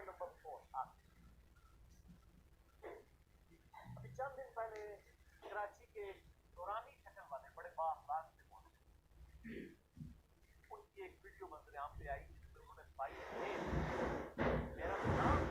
Point number 4। अभी चंद दिन पहले कराची के नूरानी शक्ल वाले बड़े बाखलाक से पहुंचे, उनकी एक वीडियो मंजर आम पे आई जिसमें उन्होंने मेरा नाम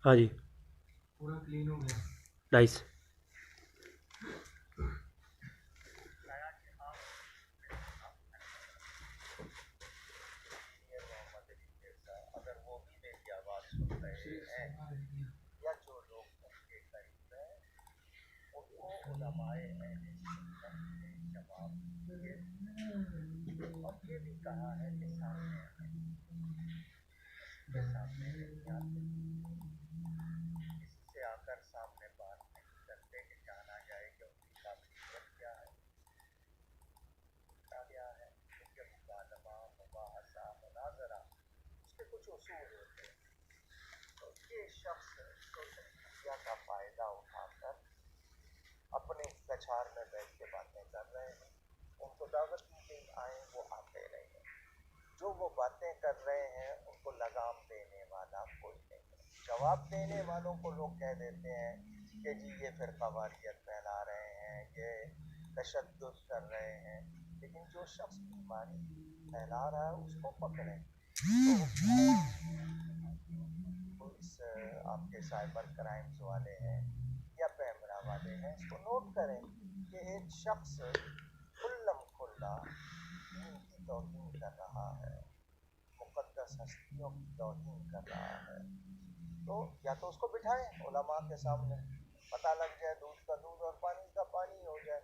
हाँ जी, पूरा क्लीन हो गया। नाइस। अगर वो भी मेरी आवाज सुन रहे हैं या जो लोग उनके करीब हैं उनको उलमाए अहले सुन्नत ने जवाब दिए और ये भी कहा है कि सामने इससे आकर सामने बात नहीं करते कि जाना जाए कि उनकी काबिलियत क्या है, क्या है, उनके मुकालमा मुबाहसा मुनाजरा उसके कुछ उसूल होते हैं। तो ये शख्स सोशल मीडिया का फायदा उठाकर अपने कछार में बैठ के बातें कर रहे हैं। उनको दावत दी गई आए, वो आते रहे। जो वो बातें कर रहे हैं उनको लगाम देने वाला कोई नहीं है। जवाब देने वालों को लोग कह देते हैं कि जी ये फिरकावारियत फैला रहे हैं, ये तशद्दुद कर रहे हैं, लेकिन जो शख्स बीमारी फैला रहा है उसको पकड़ें। तो इस आपके साइबर क्राइम्स वाले हैं या पैमरा वाले हैं, इसको नोट करें कि एक शख्स खुल्लम खुल्ला दीन की तौहीन कर रहा है, मुक़द्दस हस्तियों की तौहीन कर रहा है। तो या तो उसको बिठाएं उलमा के सामने, पता लग जाए, दूध का दूध और पानी का पानी हो जाए।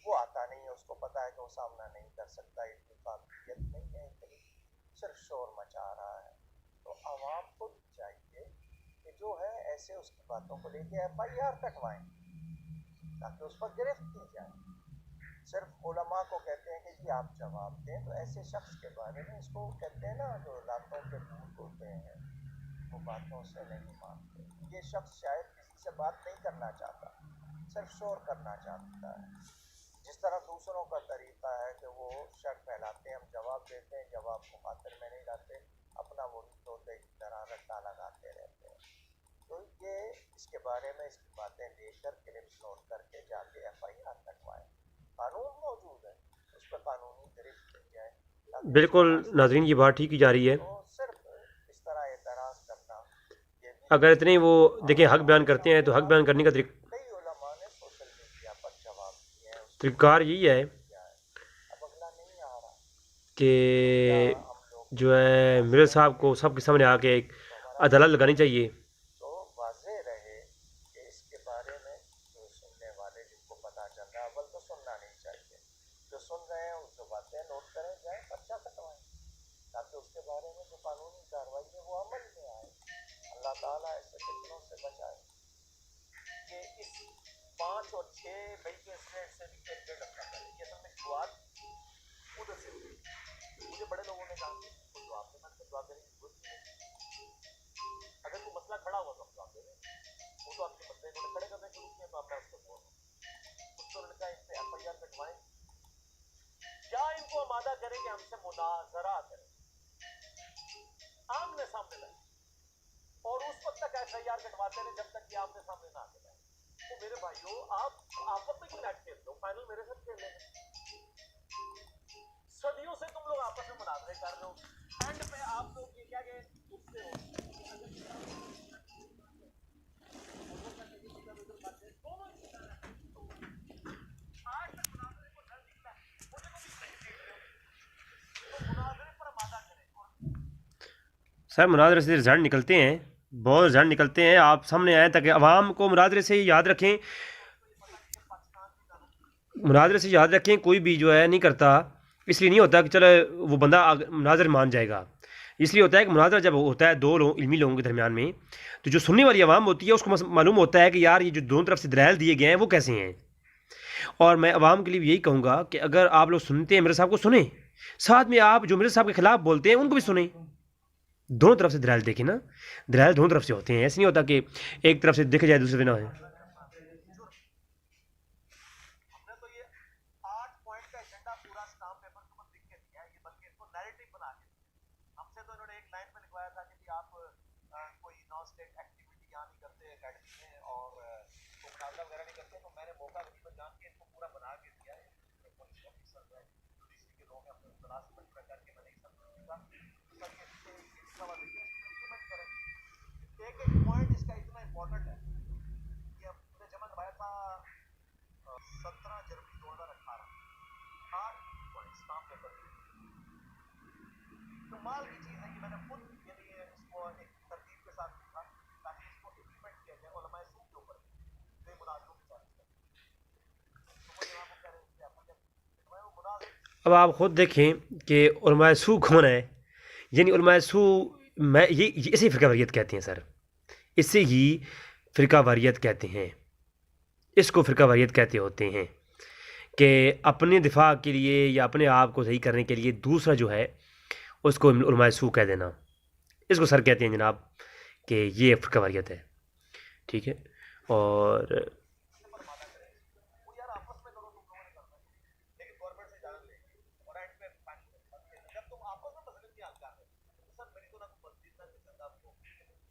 वो आता नहीं है, उसको पता है कि वो सामना नहीं कर सकता, इतनी काबिलियत नहीं है, इतनी सिर्फ शोर मचा रहा है। तो आवाम को चाहिए कि जो है ऐसे उसकी बातों को लेके FIR कटवाएं ताकि उस पर गिरफ्त की जाए। सिर्फ उलमा को कहते हैं कि जी आप जवाब दें, तो ऐसे शख्स के बारे में, इसको कहते हैं ना जो लातों के भूत होते हैं वो बातों से नहीं मानते। ये शख्स शायद किसी से बात नहीं करना चाहता, सिर्फ शोर करना चाहता है। जिस तरह दूसरों का तरीका है कि वो शक फैलाते हैं, हम जवाब देते हैं, जवाब को खातिर में नहीं लाते, अपना वही तोते की तरह रट्टा लगाते रहते हैं। तो ये इसके बारे में इसकी बातें लेकर क्लिप्स नोट करके जाके FIR कटवाएं। कानून मौजूद है, उस पर कानूनी गिरफ्त की जाए। बिल्कुल नाज़रीन, ये बात ठीक की जा रही है। तो सिर्फ इस तरह एतराज़ करना, अगर इतने वो देखिए हक बयान करते हैं तो हक बयान करने का कई उलमा ने सोशल मीडिया पर जवाब दिए हैं। तरीक़ार यही है अब अगला नहीं आ रहा कि जो है मिर्ज़ा साहब को सबके सामने आके एक अदालत लगानी चाहिए। तो वाज़ेह रहे कि इसके बारे में जो सुनने वाले जिनको पता चल रहा है, अव्वल तो सुनना नहीं चाहिए, जो सुन रहे हैं उनको बातें नोट करें, जाए पर्चा कटवाएं ताकि उसके बारे में जो कानूनी कार्रवाई है वो अमल में आए। अल्लाह ताला ऐसे फितनों से बचाए। कि इस 5 और 6 मई के इंसिडेंट से भी एक डेढ़ हफ्ता पहले ये असल में शुरुआत उधर से हुई। मुझे बड़े लोगों ने कहा कि जवाब देना, जवाब देने की जरूरत नहीं है, अगर कोई मसला खड़ा हुआ तो हम जवाब दे दें। वो तो आपके मसले इन्होंने खड़े करने शुरू किए तो आपने उसको बोल उसको लड़का इन पे FIR कटवाएं, क्या इनको आमादा करें कि हमसे मुनाजरा करें, आमने सामने लाए, और उस वक्त तक FIR कटवाते रहे जब तक कि आमने सामने ना आते रहे। तो मेरे भाइयों, आप आपस में क्यों मैच खेल लो, फाइनल मेरे साथ खेल लेंगे। सदियों से तुम लोग आपस में मुनाजरे कर रहे हो, एंड पे आप लोग ये क्या कहे उससे हो सर मुनाजरे से रिजल्ट निकलते हैं, बहुत रिजल्ट निकलते हैं, आप सामने आए ताकि आवाम को मुनाजरे से याद रखें, मुनाजरे से याद रखें। कोई भी जो है नहीं करता, इसलिए नहीं होता कि चलो वो बंदा मुनाजर मान जाएगा। इसलिए होता है कि मुनाज़रा जब होता है दो लोग इल्मी लोगों के दरमियान में, तो जो सुनने वाली आवाम होती है उसको मालूम होता है कि यार ये जो दोनों तरफ से दलाइल दिए गए हैं वो कैसे हैं। और मैं आवाम के लिए यही कहूँगा कि अगर आप लोग सुनते हैं मेरे साहब को सुने, साथ में आप जो मेरे साहब के खिलाफ बोलते हैं उनको भी सुने। दोनों तरफ से दलाइल देखें ना, दलाइल दोनों तरफ से होते हैं, ऐसे नहीं होता कि एक तरफ से देखे जाए दूसरे पे ना हो। हमने तो ये 8 पॉइंट का एजेंडा पूरा स्टाम्प पेपर के ऊपर लिख के दिया है, ये बल्कि इसको नैरेटिव बना के दिया। हमसे तो इन्होंने एक लाइन में लिखवाया था कि आप कोई नॉन स्टेट एक्टिविटी यहाँ नहीं करते एकेडमी में और तो मुनाज़रा वगैरह नहीं करते, तो मैंने मौका गनीमत जान के इसको पूरा बना के दिया है। पुलिस ऑफिसर है, जुडिशरी के लोग हैं, अपने क्लास में मशवरा करके मैंने ये सब लिखा। सर ये लिखा हुआ देखिए, इम्प्लीमेंट करें। एक एक पॉइंट इसका इतना इंपॉर्टेंट है कि हमने जमा करवाया था 17 जनवरी 2018, 8 पॉइंट स्टाम्प पेपर। कमाल की चीज़ है कि मैंने खुद यानी इसको एक तरतीब के साथ लिखा ताकि इसको इम्प्लीमेंट किया जाए उलमाए सूद के ऊपर बेमुनाज़रों की जानिब से। तो वो जनाब वो कह रहे थे आपने जब लिखवाया वो मुनाज़िर। अब आप ख़ुद देखें कि उलमाए सू कौन है। यानी उलमाए सू मैं ये इसे फ़िरका वारियत कहते हैं सर, इससे ही फ़िरका वारियत कहते हैं, इसको फ़िरका वारियत कहते होते हैं कि अपने दिफा के लिए या अपने आप को सही करने के लिए दूसरा जो है उसको उलमाए सू कह देना, इसको सर कहते हैं जनाब कि ये फ़िरका वारियत है। ठीक है, और वो यार आपस में करो, तुम लोगों ने करना है, लेकिन गवर्नमेंट से इजाज़त लेंगे और एंड पे जब तुम आपस में मसले की हल कर रहे हो तो सर मेरी तो ना कोई मस्जिद ना किसी का आपको,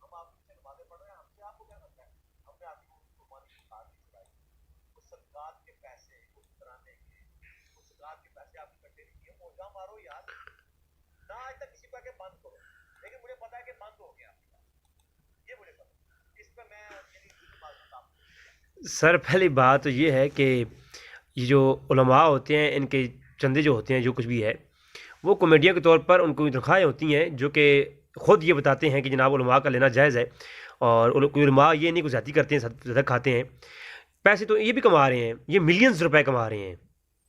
हम आपसे नमाज़ें पढ़ रहे हैं, हमसे आपको क्या करना है। हमने आपको कुर्बानी की बात नहीं चलाई, उस सदकात के पैसे उस कराने के, उस सदकात के पैसे आप इकट्ठे नहीं किए, मौजा मारो यार ना। आज तक किसी को आके बंद करो, लेकिन मुझे पता है कि बंद हो गया, ये मुझे पता। इस पर मैं यानी सर पहली बात तो ये है कि ये जो उलमा होते हैं इनके चंदे जो होते हैं जो कुछ भी है वो कॉमेडियन के तौर पर उनको तनख्वाहें होती हैं जो कि ख़ुद ये बताते हैं कि जनाब उलमा का लेना जायज़ है। और कोई उलमा ये नहीं कुछ ज़्यादा करते हैं, ज़्यादा खाते हैं पैसे, तो ये भी कमा रहे हैं, ये मिलियंस रुपए कमा रहे हैं,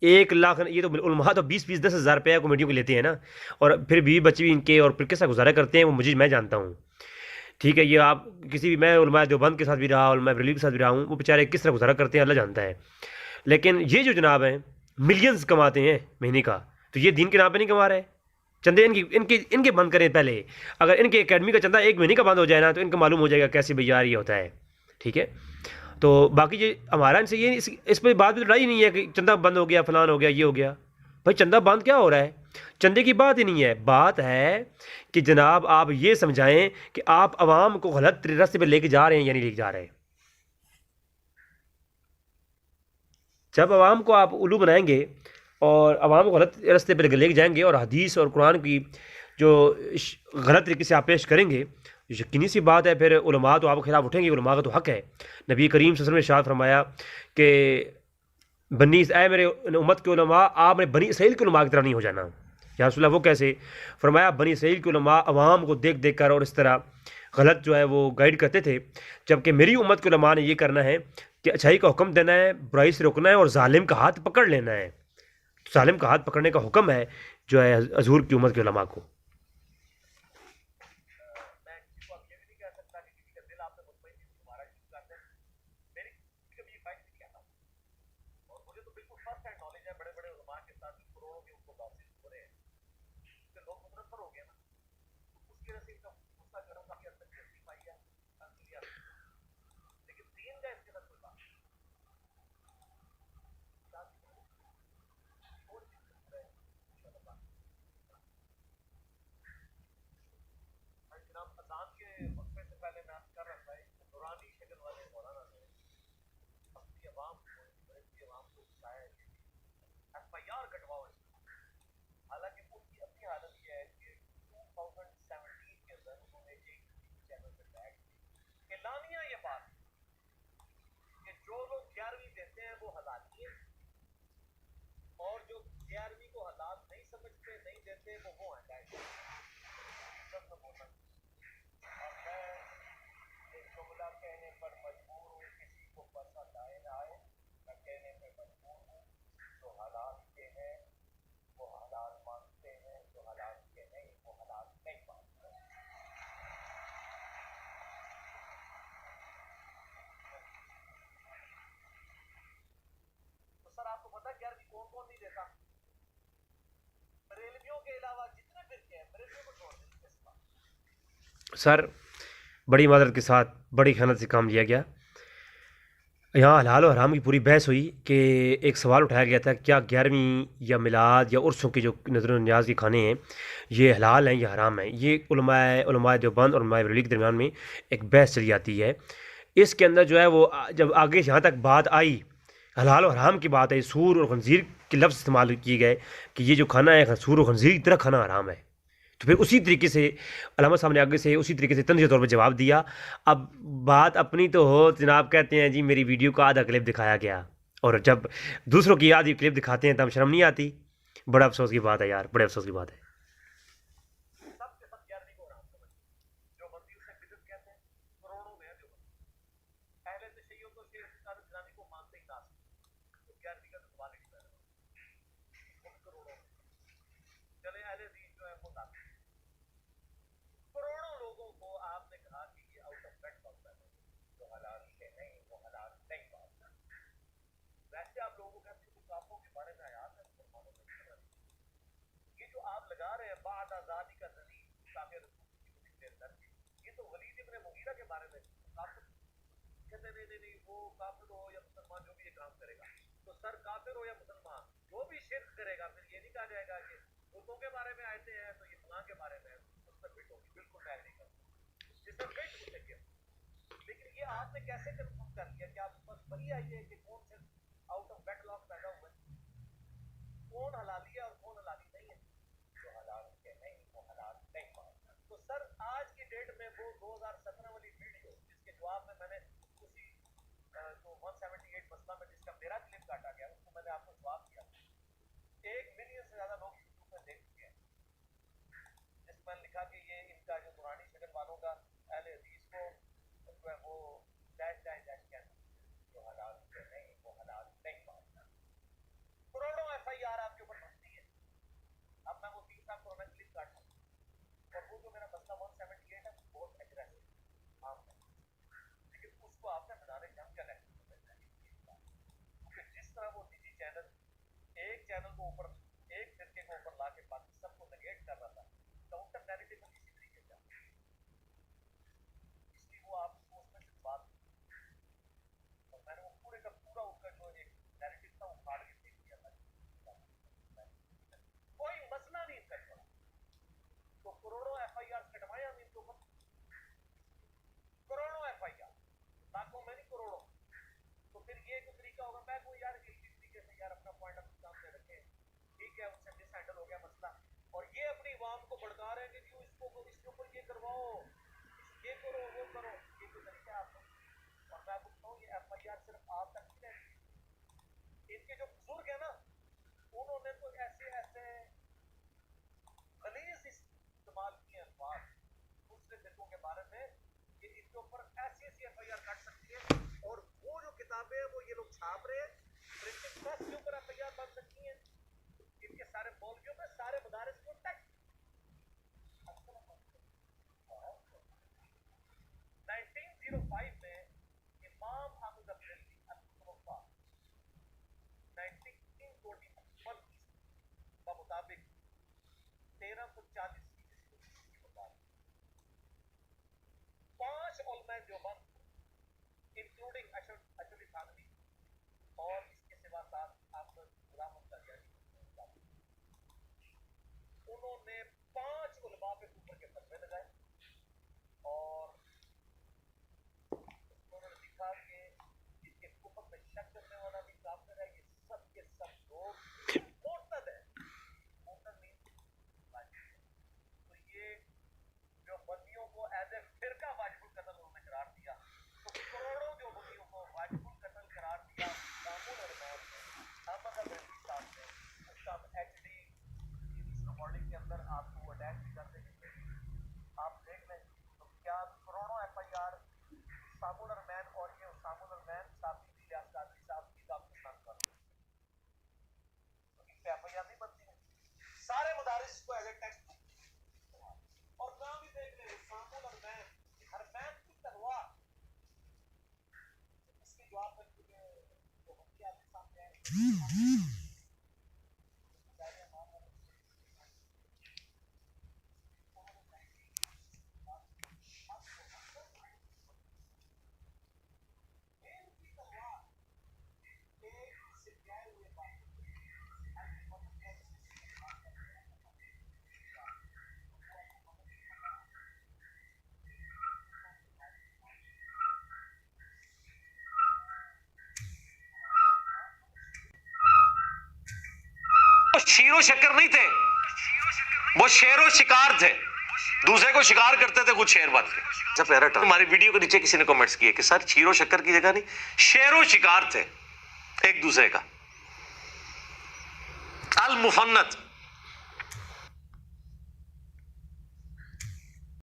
1 लाख। ये तो उलमा तो 20-20 10,000 रुपया कॉमेडियों के लेते हैं ना, और फिर भी बच्चे भी इनके और फिर कैसा गुजारा करते हैं वो मैं जानता हूँ। ठीक है, ये आप किसी भी, मैं उलमा देवबंद के साथ भी रहा, उलमा बरेलवी के साथ भी रहा हूँ, वो बेचारे किस तरह गुजारा करते हैं अल्लाह जानता है। लेकिन ये जो जनाब हैं मिलियंस कमाते हैं महीने का, तो ये दीन के नाम पे नहीं कमा रहे। चंदे इनके बंद करें पहले। अगर इनके एकेडमी का चंदा 1 महीने का बंद हो जाए ना तो इनका मालूम हो जाएगा कैसे भैया ये होता है। ठीक है, तो बाकी ये हमारा इनसे ये इस पर बात भी लड़ाई नहीं है कि चंदा बंद हो गया, फलान हो गया, ये हो गया। भाई चंदा बंद क्या हो रहा है, चंदे की बात ही नहीं है। बात है कि जनाब आप ये समझाएं कि आप आवाम को गलत रास्ते पर लेके जा रहे हैं या नहीं लेके जा रहे हैं। जब आवाम को आप उल्लू बनाएंगे और आवाम को गलत रास्ते पर लेके जाएंगे और हदीस और कुरान की जो गलत तरीके से आप पेश करेंगे, यकीनी सी बात है फिर उलमा तो आपके खिलाफ उठेंगे। उलमा का तो हक़ है। नबी करीम सल्लल्लाहु अलैहि वसल्लम ने इरशाद फरमाया कि मेरे उम्मत के उलमा, आपने बनी इसराइल के उलमा की तरह नहीं हो जाना। या रसूल अल्लाह वो कैसे? फरमाया बनी इसराइल के उलमा अवाम को देख देख कर और इस तरह गलत जो है वो गाइड करते थे, जबकि मेरी उम्मत के उलमा ने ये करना है कि अच्छाई का हुक्म देना है, बुराई से रोकना है और जालिम का हाथ पकड़ लेना है। जालिम का हाथ पकड़ने का हुक्म है जो है हजूर की उम्मत के उलमा को। मैं किसी को अब ये भी नहीं कह सकता कि किसी का दिल आपने मुतमईन नहीं तुम्हारा यूज करते हैं। मेरी कभी फाइट नहीं किया था और मुझे तो बिल्कुल फर्स्ट हैंड नॉलेज है। बड़े बड़े उलमा के साथ करोड़ों के उनको लॉसेस हो रहे हैं, उसके लोग मुतनफर हो गए ना, तो उसकी वजह से इनका गुस्सा गर्म काफी हद तक जल्दी पाई है। लेकिन दीन का इसके साथ कोई बात नहीं। जनाब अजान के वक्फे से पहले मैं कर रहा था, एक नूरानी शक्ल वाले मौलाना ने अपनी आवाम को बताया कि FIR कटवाओ इसको। हालांकि उनकी अपनी हालत यह है कि 2017 के अंदर अंग्रेजों को छोड़ देंगे इस बात। सर बड़ी मादरत के साथ बड़ी खयानत से काम लिया गया। यहाँ हलाल और हराम की पूरी बहस हुई कि एक सवाल उठाया गया था, क्या 11वीं या मिलाद या उर्सों के जो नज़र न्याज के खाने हैं ये हलाल हैं या हराम हैं। ये उलमाए देवबंद और उलमाए बरेली के दरमियान में एक बहस चली जाती है। इसके अंदर जो है वो जब आगे यहाँ तक बात आई, हलाल और हराम की बात आई, सूर और खंजीर के लफ्ज़ इस्तेमाल किए गए कि ये जो खाना है सूर और खंजीर की तरह खाना हराम है, तो फिर उसी तरीके से अलामा साहब ने आगे से उसी तरीके से तंज़ तौर पर जवाब दिया। अब बात अपनी तो हो, जनाब कहते हैं जी मेरी वीडियो का आधा क्लिप दिखाया गया, और जब दूसरों की आधी क्लिप दिखाते हैं तब शर्म नहीं आती। बड़ा अफसोस की बात है यार, बड़े अफसोस की बात है। सबके सब 11वीं को हराम समझ, जो बंदी उसे बिदअत कहते हैं, करोड़ों में है जो बंदी पहले से शैयों को शेर कादर गिलानी को मानते ही ना, तो 11वीं का तो सवाल ही नहीं पैदा होता। उन करोड़ों में चले अहले दीन जो है वो लाते हैं। करोड़ों लोगों को आपने कहा कि ये आउट ऑफ वेट बात है, जो हलाल है नहीं वो हलाल नहीं बात। वैसे आप लोगों को कहते हैं काफों के बारे में आयात है मुसलमानों में, ये जो आप लगा रहे हैं बाद आजादी का नबी काफिर ये तो वलीद इब्न मुगीरा के बारे में काफिर कहते नहीं वो काफिर हो या मुसलमान जो भी ये काम करेगा, तो सर काफिर हो या मुसलमान जो भी शिर्क करेगा फिर ये नहीं कहा जाएगा कि बुतों के बारे में आते हैं तो ये फलां के बारे में उस पर फिट होगी। बिल्कुल मैं नहीं करता जिससे फिट उसे किया, लेकिन ये आपने कैसे कंफर्म कर लिया कि आपके पास वही आई है कि कौन से आउट ऑफ वेटलॉक पैदा हुए, कौन हलाली है और कौन हलाली नहीं है, जो हलाल है नहीं वो हलाल नहीं मानता। तो सर आज की डेट में वो 2017 वाली वीडियो जिसके जवाब में मैंने उसी जो 178 मसला में जिसका मेरा क्लिप काटा गया उसको मैंने आपको जवाब दिया, 1 मिलियन से ज्यादा लोग यूट्यूब में देख चुके हैं, जिसमें लिखा कि ये इनका जो पुरानी शक्ल वालों का अहले हदीस को जो है वो डैश डैश डैश कहना, जो हलाल है नहीं वो हलाल नहीं मानता। करोड़ों FIR आपके ऊपर बनती है। अब मैं वो 3 साल पुराना क्लिप काटूं और वो जो मेरा मसला 178 है बहुत एग्रेसिव आम है, लेकिन उसको आपने बनाने जंग का लहजा क्योंकि जिस तरह वो निजी चैनल एक चैनल को ऊपर एक फिरके को ऊपर ला के बाकी सबको नेगेट कर रहा था, काउंटर नैरेटिव में किसी तरीके से इसलिए वो आपको उसमें से बात और मैंने वो पूरे का पूरा उसका जो एक नैरेटिव था वो फाड़ के फेंक दिया था, कोई मसला नहीं इसका छोड़ा। तो करोड़ों FIR कटवाए हम इनके ऊपर, करोड़ों FIR, लाखों में नहीं करोड़ों। तो फिर ये जो तरीका होगा मैं को यार इसी तरीके से यार अपना पॉइंट अपने सामने रखे, ठीक है उनसे मिसहैंडल हो गया मसला, और ये अपनी आवाम को भड़का रहे हैं कि क्यों इसके ऊपर ये करवाओ, ये करो वो करो, ये तो तरीका है आपको। और मैं पूछता हूँ ये FIR सिर्फ आप तक नहीं रहती, इनके जो बुजुर्ग है ना उन्होंने तो ऐसे ऐसे गलीज इस्तेमाल किए अल्फाज दूसरे फिरकों के बारे में कि इनके ऊपर ऐसी ऐसी FIR कट सकती है, और वो जो किताबें हैं वो ये लोग छाप रहे हैं, प्रिंटिंग प्रेस के ऊपर FIR बन सकती है, इनके सारे मौलवियों में सारे मदारिस को टैक्स 1905 में इमाम अहमद अब्दुल्ली अल-मुतवफ़्फ़ा 1921 के मुताबिक 1340 के मुताबिक 5 उलमा देवबंद इंक्लूडिंग अशरफ थानवी और इसके सिवा साथ आपको गुलाम अहमद उन्होंने 5 उलमा पे ऊपर के फतवे लगाए और उन्होंने लिखा कि इसके कुफर में शक करने वाला भी काफिर है, ये सब के सब लोग मुर्तद है, मुर्तद नहीं। तो ये जो बंदियों को एज ए फिरका वाजिबुल कत्ल उन्होंने करार दिया, तो करोड़ों जो बंदियों को वाजिबुल कत्ल करार दिया कानून और नॉर्म में अहमद अब्दुल्ली साहब ने, उसका HD इस रिकॉर्डिंग के अंदर आपको वो अटैच भी कर देंगे, आप देख लें। तो क्या करोड़ों FIR सामुल अरमैन और ये सामुल अरमैन साहब इलियास कादरी साहब की का नुकसान कर रहे हैं, तो इन पे FIR नहीं बनती है, सारे मदारिस को एज ए टेक्स्ट और नाम भी देख ले सामुल अरमैन, अरमैन की तलवार, इसके जवाब में जो बच्चे आपके सामने आए शीरो शक्कर नहीं थे, वो शेरो शिकार थे, दूसरे को शिकार करते थे, खुद शेर बन के। जब प्यारा टर्म हमारी वीडियो के नीचे किसी ने कमेंट्स किए कि सर शीरो शक्कर की जगह नहीं, शेरो शिकार थे एक दूसरे का। अल मुफन्नत